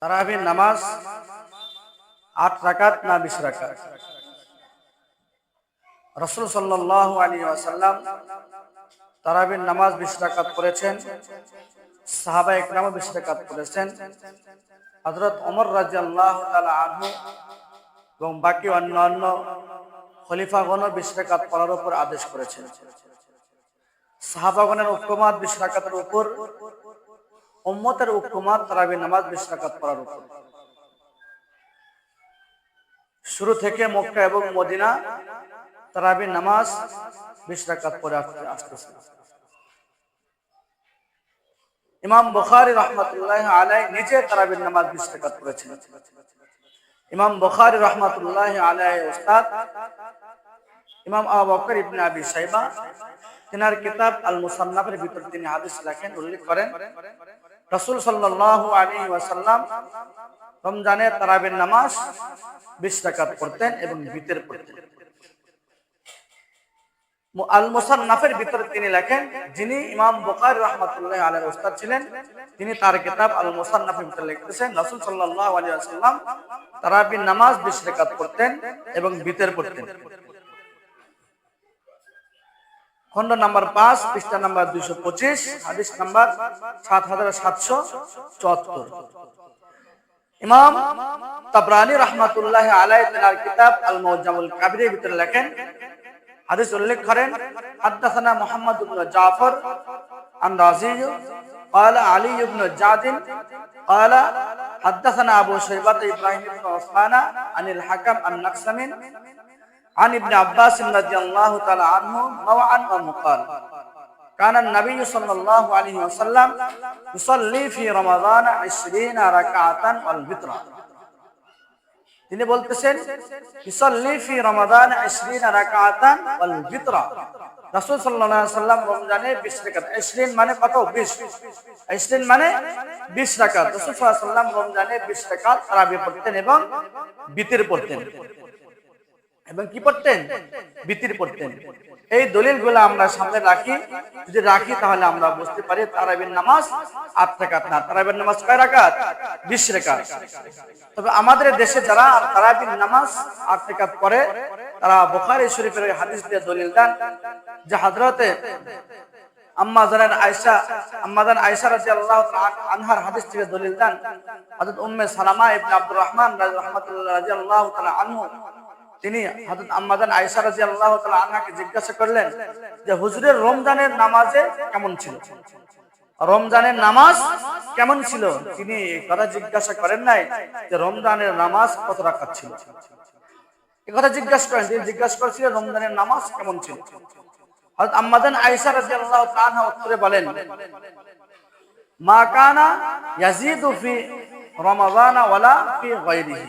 তারাবির নামাজ ৮ রাকাত না ২০ রাকাত? রাসূল সাল্লাল্লাহু আলাইহি ওয়াসাল্লাম তারাবির নামাজ ২০ রাকাত করেছেন, সাহাবায়ে কেরামও ২০ রাকাত করেছেন। হযরত ওমর রাদিয়াল্লাহু তাআলা আনহু এবং বাকি অন্যান্য খলিফাগণও ২০ রাকাত পড়ার উপর আদেশ করেছেন। সাহাবাগণের ঐক্যমত ২০ রাকাতের উপর, উম্মতের ঐক্যমত তারাবির নামাজ ২০ রাকাত পড়ার উপর। শুরু থেকে মক্কা এবং মদিনা তারাবির নামাজ ২০ রাকাত পড়ে আসতেছে। ইমাম বুখারী রাহমাতুল্লাহি আলাইহি নিজে তারাবির নামাজ ২০ রাকাত পড়েছেন। ইমাম বুখারী রাহমাতুল্লাহি আলাইহি উস্তাদ ইমাম আবু বকর ইবনে আবি শাইবা তিনার কিতাব আল মুসান্নাফের ভিতর তিনি হাদিস লেখেন, উল্লেখ করেন রাসূল সাল্লাল্লাহু আলাইহি ওয়াসাল্লাম রমজানে তারাবির নামাজ ২০ রাকাত পড়তেন এবং বিতর পড়তেন। আল মুসান্নাফের ভিতরে তিনি লেখেন, যিনি ইমাম বুখারী রাহমাতুল্লাহি আলাইহি উস্তাদ ছিলেন, তিনি তার কিতাব আল মুসান্নাফের ভিতরে লিখতেছেন রাসূল সাল্লাল্লাহু আলাইহি ওয়াসাল্লাম তারাবির নামাজ ২০ রাকাত পড়তেন এবং বিতর পড়তেন। খণ্ড নাম্বার ৫, পৃষ্ঠা নাম্বার ২২৫, হাদিস নাম্বার ৭৭৭৭। ইমাম তাবরানী রাহমাতুল্লাহি আলাইহি তার কিতাব আল মুজামুল কাবিরের ভিতরে লেখেন, হাদিস উল্লেখ করেন হাদাসানা মুহাম্মদ ইবনে জাফর আন রাজি قال علي بن جعد قال حدثنا ابو شيبة ابراهيم بن عثمان عن الحكم النقسمي عن ابن عباس رضي الله تعالى عنه موعا ومقال كان النبي صلى الله عليه وسلم يصلي في رمضان 20 ركعة والوتر। তিনি বলতেছেন ইসাল্লি ফি রমাদান 20 রাকাতান ওয়াল বিতর। রাসূল সাল্লাল্লাহু আলাইহি ওয়াসাল্লাম রমজানে 20 রাকাত, 20 মানে কত? 20, 20 মানে 20 রাকাত। রাসূল সাল্লাল্লাহু আলাইহি ওয়াসাল্লাম রমজানে 20 রাকাত তারাবি পড়তেন এবং বিতর পড়তেন। এবং কি পড়তেন? বিতর পড়তেন। এই দলিলগুলো আমরা সামনে রাখি, যদি রাখি তাহলে আমরা বুঝতে পারি তারাবির নামাজ ৮ রাকাত না। তারাবির নামাজ কয় রাকাত? ২০ রাকাত। তবে আমাদের দেশে যারা তারাবির নামাজ ৮ রাকাত পড়ে, তারা বুখারী শরীফের হাদিস দিয়ে দলিল দেন যে হযরতে আম্মা জান আয়েশা রাদিয়াল্লাহু তাআলা আনহার হাদিস থেকে দলিল দেন। হযরত উম্মে সালামা ইবনে আব্দুর রহমান রাদিয়াল্লাহু তাআলা আনহু তিনি হযরত আম্মা জান আয়েশা রাদিয়াল্লাহু তাআলা আনহাকে জিজ্ঞাসা করলেন যে হুজুরের রমজানের নামাজে কেমন ছিল, রমজানের নামাজ কেমন ছিল? তিনি কথা জিজ্ঞাসা করেন নাই যে রমজানের নামাজ কত রাকাত ছিল, এই কথা জিজ্ঞাসা করেন। তিনি জিজ্ঞাসা করেছিলেন রমজানের নামাজ কেমন ছিল। হযরত আম্মা জান আয়েশা রাদিয়াল্লাহু তাআলা আনহা উত্তরে বলেন, মা কানা ইয়াজিদু ফি রমাদান ওয়ালা ফি গায়রিহি।